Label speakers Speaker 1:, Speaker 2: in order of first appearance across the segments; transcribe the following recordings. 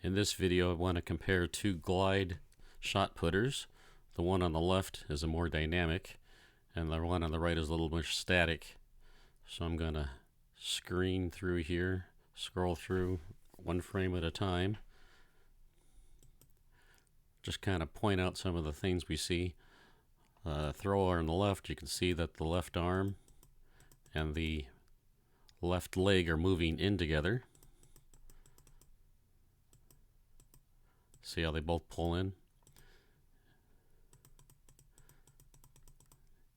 Speaker 1: In this video, I want to compare two glide shot putters. The one on the left is a more dynamic, and the one on the right is a little more static. So I'm going to screen through here, scroll through one frame at a time. Just kind of point out some of the things we see. Thrower on the left, you can see that the left arm and the left leg are moving in together. See how they both pull in?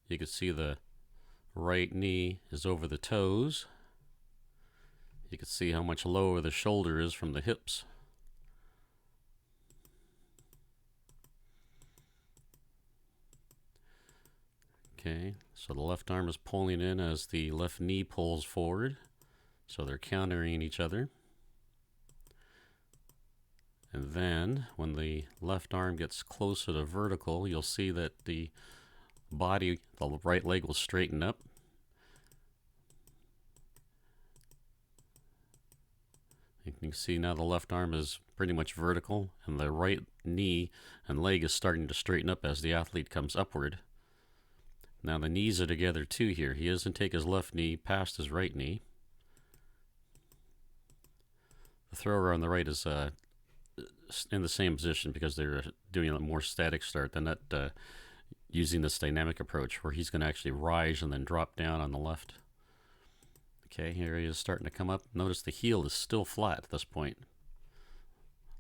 Speaker 1: You can see the right knee is over the toes. You can see how much lower the shoulder is from the hips. Okay, so the left arm is pulling in as the left knee pulls forward. So they're countering each other. And then when the left arm gets closer to vertical, you'll see that the body, the right leg will straighten up. You can see now the left arm is pretty much vertical, and the right knee and leg is starting to straighten up as the athlete comes upward. Now the knees are together too here. He doesn't take his left knee past his right knee. The thrower on the right is in the same position because they're doing a more static start. They're not using this dynamic approach where he's going to actually rise and then drop down on the left. Okay, here he is starting to come up. Notice the heel is still flat at this point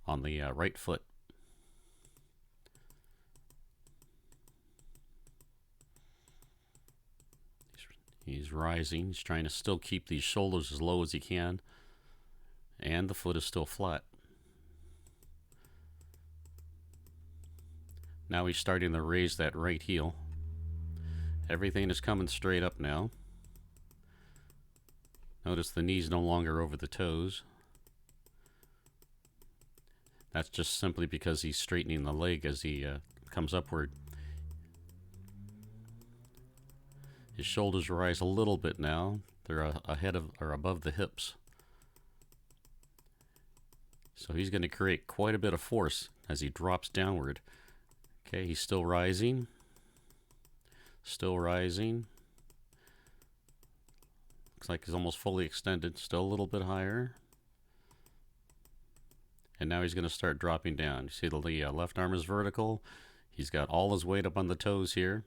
Speaker 1: on the right foot. He's rising. He's trying to still keep these shoulders as low as he can, and the foot is still flat. Now he's starting to raise that right heel. Everything is coming straight up now. Notice the knee's no longer over the toes. That's just simply because he's straightening the leg as he comes upward. His shoulders rise a little bit now. They're ahead of or above the hips. So he's going to create quite a bit of force as he drops downward. Okay, he's still rising. Still rising. Looks like he's almost fully extended. Still a little bit higher. And now he's going to start dropping down. You see the left arm is vertical. He's got all his weight up on the toes here.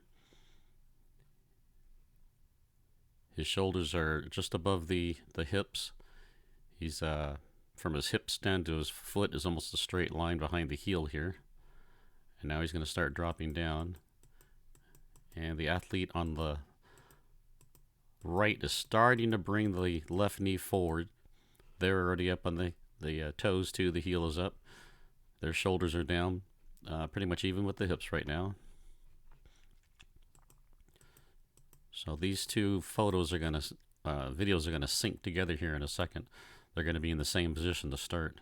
Speaker 1: His shoulders are just above the hips. He's from his hips down to his foot is almost a straight line behind the heel here. And now he's going to start dropping down. And the athlete on the right is starting to bring the left knee forward. They're already up on the toes too. The heel is up. Their shoulders are down, pretty much even with the hips right now. So these two photos are going to, videos are going to sync together here in a second. They're going to be in the same position to start.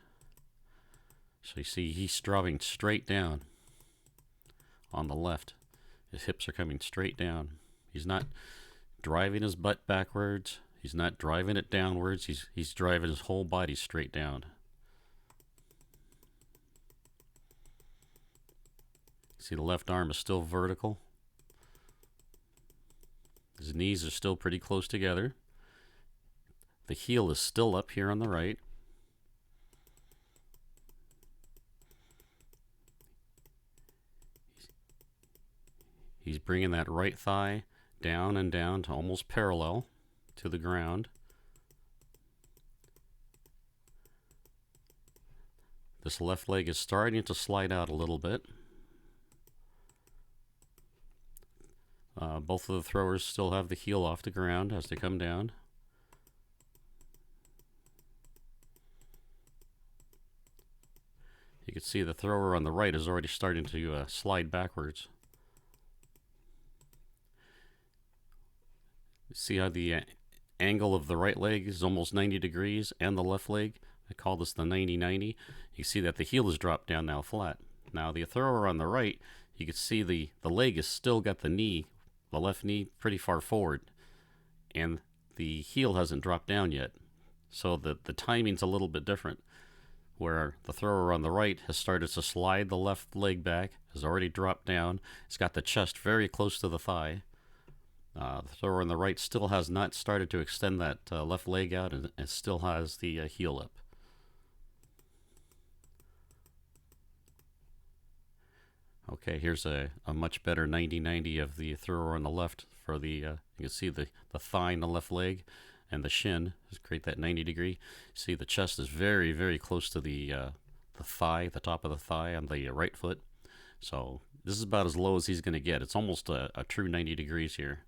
Speaker 1: So you see he's dropping straight down on the left. His hips are coming straight down. He's not driving his butt backwards. He's not driving it downwards. He's driving his whole body straight down. See the left arm is still vertical. His knees are still pretty close together. The heel is still up here on the right. He's bringing that right thigh down and down to almost parallel to the ground. This left leg is starting to slide out a little bit. Both of the throwers still have the heel off the ground as they come down. You can see the thrower on the right is already starting to slide backwards. See how the angle of the right leg is almost 90 degrees and the left leg? I call this the 90-90. You see that the heel is dropped down now flat. Now the thrower on the right, you can see the leg has still got the knee, the left knee pretty far forward, and the heel hasn't dropped down yet. So the timing's a little bit different. where the thrower on the right has started to slide the left leg back, has already dropped down. It's got the chest very close to the thigh. The thrower on the right still has not started to extend that left leg out, and still has the heel up. Okay, here's a much better 90-90 of the thrower on the left for the, you can see the thigh in the left leg and the shin. Just create that 90 degree. See the chest is very, very close to the thigh, the top of the thigh on the right foot. So this is about as low as he's going to get. It's almost a true 90 degrees here.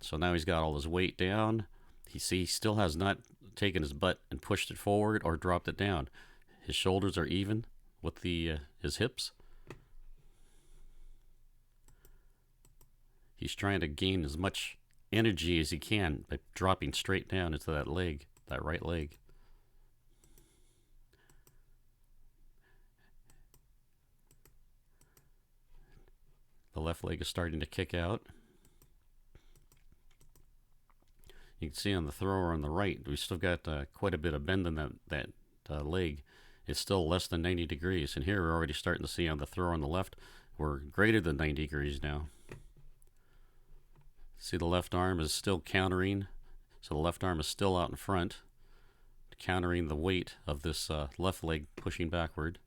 Speaker 1: So now he's got all his weight down. He still has not taken his butt and pushed it forward or dropped it down. His shoulders are even with his hips. He's trying to gain as much energy as he can by dropping straight down into that leg, that right leg. The left leg is starting to kick out. You can see on the thrower on the right, we still got quite a bit of bend in that leg. It's still less than 90 degrees. And here we're already starting to see on the thrower on the left, we're greater than 90 degrees now. See, the left arm is still countering. So the left arm is still out in front, countering the weight of this left leg pushing backward.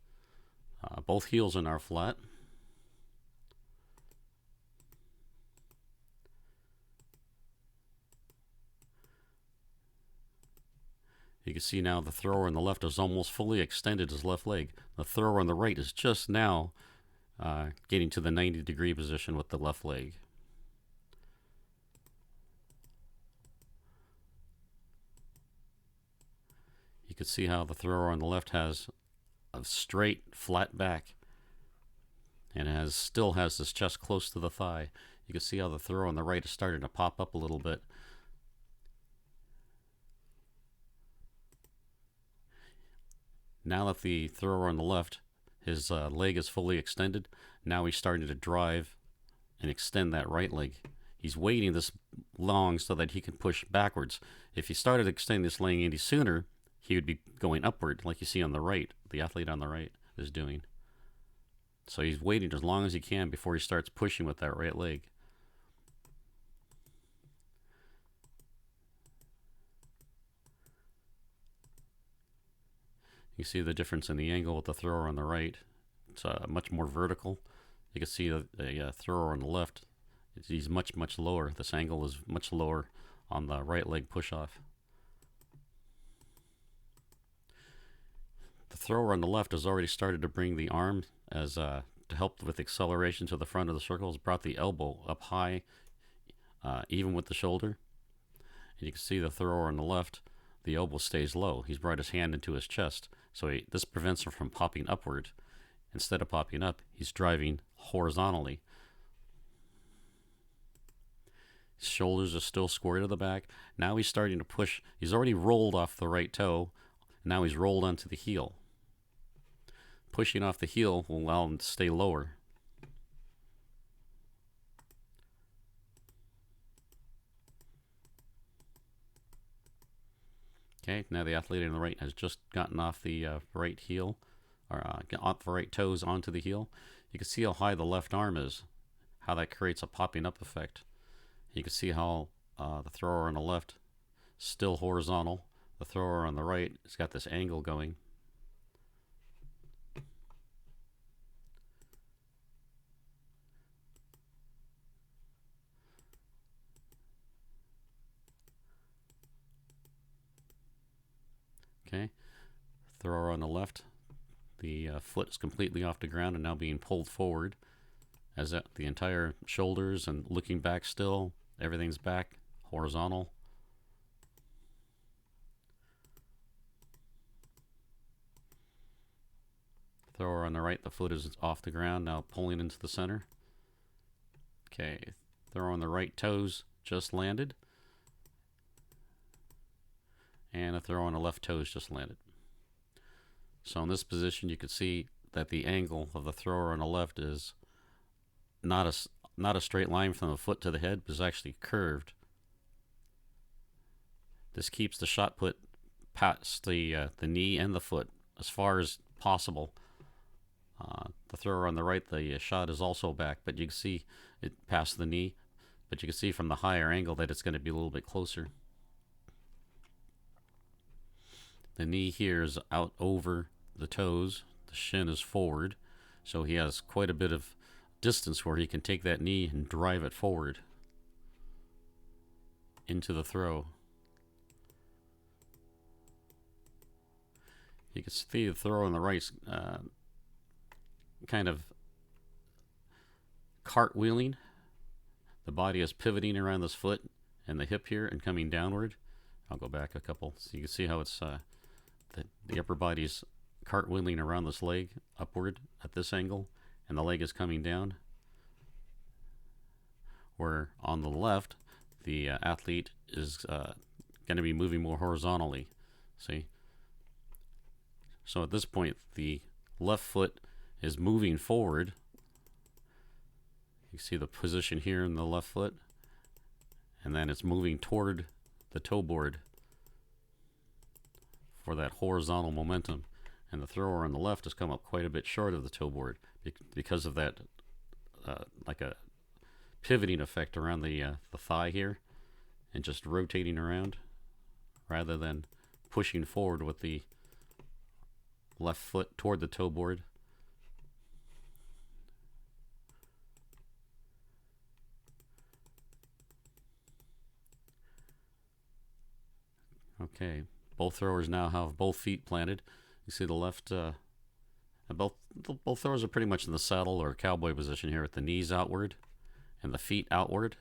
Speaker 1: Both heels are now flat. You can see now the thrower on the left has almost fully extended his left leg. The thrower on the right is just now getting to the 90 degree position with the left leg. You can see how the thrower on the left has a straight, flat back and still has his chest close to the thigh. You can see how the thrower on the right is starting to pop up a little bit. Now that the thrower on the left, his leg is fully extended, now he's starting to drive and extend that right leg. He's waiting this long so that he can push backwards. If he started extending this leg any sooner, he would be going upward, like you see on the right, the athlete on the right is doing. So he's waiting as long as he can before he starts pushing with that right leg. You see the difference in the angle with the thrower on the right. It's much more vertical. You can see the thrower on the left, he's much, much lower. This angle is much lower on the right leg push-off. The thrower on the left has already started to bring the arm as to help with acceleration to the front of the circle. Has brought the elbow up high, even with the shoulder. And you can see the thrower on the left, the elbow stays low. He's brought his hand into his chest, so this prevents him from popping upward. Instead of popping up, he's driving horizontally. His shoulders are still square to the back. Now he's starting to push. He's already rolled off the right toe. Now he's rolled onto the heel. Pushing off the heel will allow him to stay lower. Okay, now the athlete on the right has just gotten off the right heel, or off the right toes onto the heel. You can see how high the left arm is, how that creates a popping up effect. You can see how the thrower on the left is still horizontal. The thrower on the right has got this angle going. Okay, thrower on the left, the foot is completely off the ground and now being pulled forward as the entire shoulders and looking back still, everything's back, horizontal. Thrower on the right, the foot is off the ground, now pulling into the center. Okay, thrower on the right, toes just landed. And a throw on the left toes just landed. So in this position, you can see that the angle of the thrower on the left is not a straight line from the foot to the head, but is actually curved. This keeps the shot put past the knee and the foot as far as possible. The thrower on the right, the shot is also back, but you can see it past the knee. But you can see from the higher angle that it's going to be a little bit closer. The knee here is out over the toes. The shin is forward. So he has quite a bit of distance where he can take that knee and drive it forward into the throw. You can see the throw on the right kind of cartwheeling. The body is pivoting around this foot and the hip here and coming downward. I'll go back a couple so you can see how it's the upper body's cartwheeling around this leg upward at this angle, and the leg is coming down. Where on the left, the athlete is going to be moving more horizontally. See? So at this point, the left foot is moving forward. You see the position here in the left foot, and then it's moving toward the toe board for that horizontal momentum. And the thrower on the left has come up quite a bit short of the toe board because of that like a pivoting effect around the thigh here and just rotating around rather than pushing forward with the left foot toward the toe board. Okay, both throwers now have both feet planted. You see the left, both throwers are pretty much in the saddle or cowboy position here with the knees outward and the feet outward.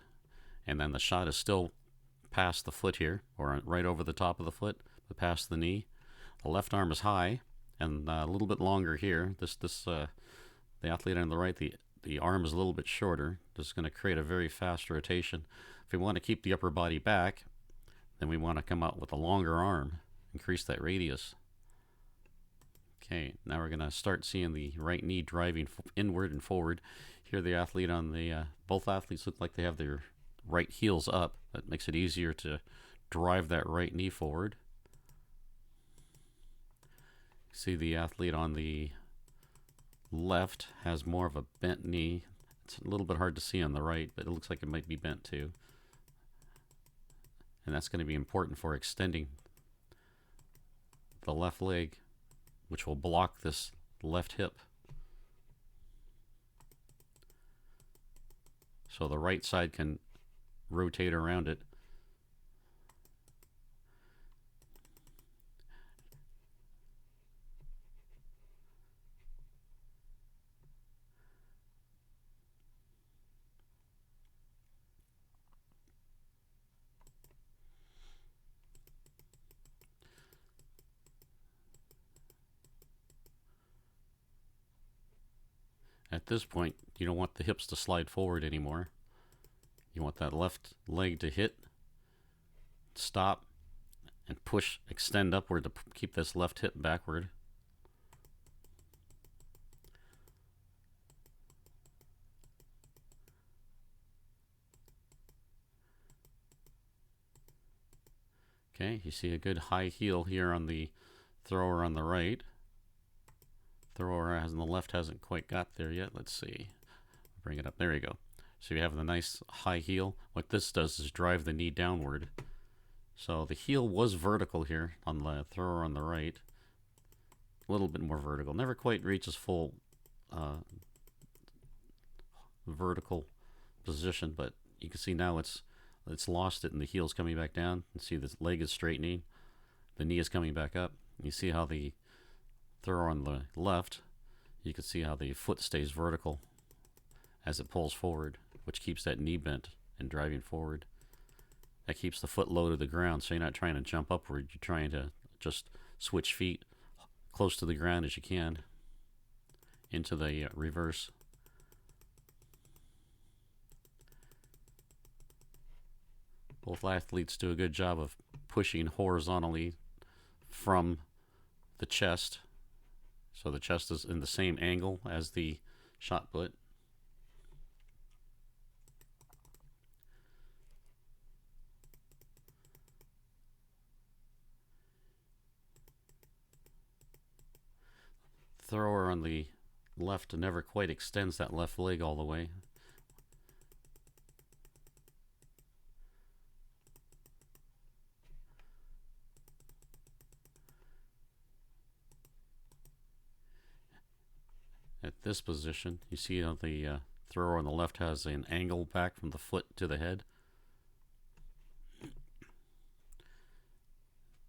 Speaker 1: And then the shot is still past the foot here, or right over the top of the foot, but past the knee. The left arm is high and a little bit longer here. The athlete on the right, the arm is a little bit shorter. This is going to create a very fast rotation. If we want to keep the upper body back, then we want to come out with a longer arm, increase that radius. Okay, now we're going to start seeing the right knee driving inward and forward. Here the athlete on the, both athletes look like they have their right heels up. That makes it easier to drive that right knee forward. See the athlete on the left has more of a bent knee. It's a little bit hard to see on the right, but it looks like it might be bent too. And that's going to be important for extending the left leg, which will block this left hip. So the right side can rotate around it. At this point, you don't want the hips to slide forward anymore. You want that left leg to hit, stop, and push, extend upward to keep this left hip backward. Okay, you see a good high heel here on the thrower on the right. Thrower on the left hasn't quite got there yet. Let's see. Bring it up. There you go. So you have the nice high heel. What this does is drive the knee downward. So the heel was vertical here on the thrower on the right. A little bit more vertical. Never quite reaches full vertical position, but you can see now it's lost it and the heel's coming back down. You see the leg is straightening. The knee is coming back up. You see how the thrower on the left, you can see how the foot stays vertical as it pulls forward, which keeps that knee bent and driving forward. That keeps the foot low to the ground, so you're not trying to jump upward. You're trying to just switch feet close to the ground as you can into the reverse. Both athletes do a good job of pushing horizontally from the chest. So the chest is in the same angle as the shot put. thrower on the left never quite extends that left leg all the way. At this position, you see how the thrower on the left has an angle back from the foot to the head.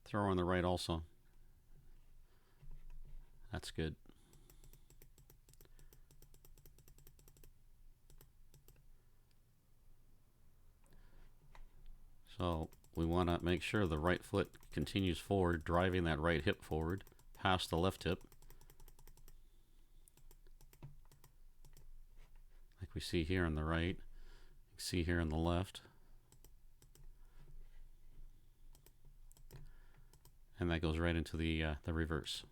Speaker 1: Thrower on the right also. That's good. So we want to make sure the right foot continues forward, driving that right hip forward past the left hip, like we see here on the right, you see here on the left, and that goes right into the reverse.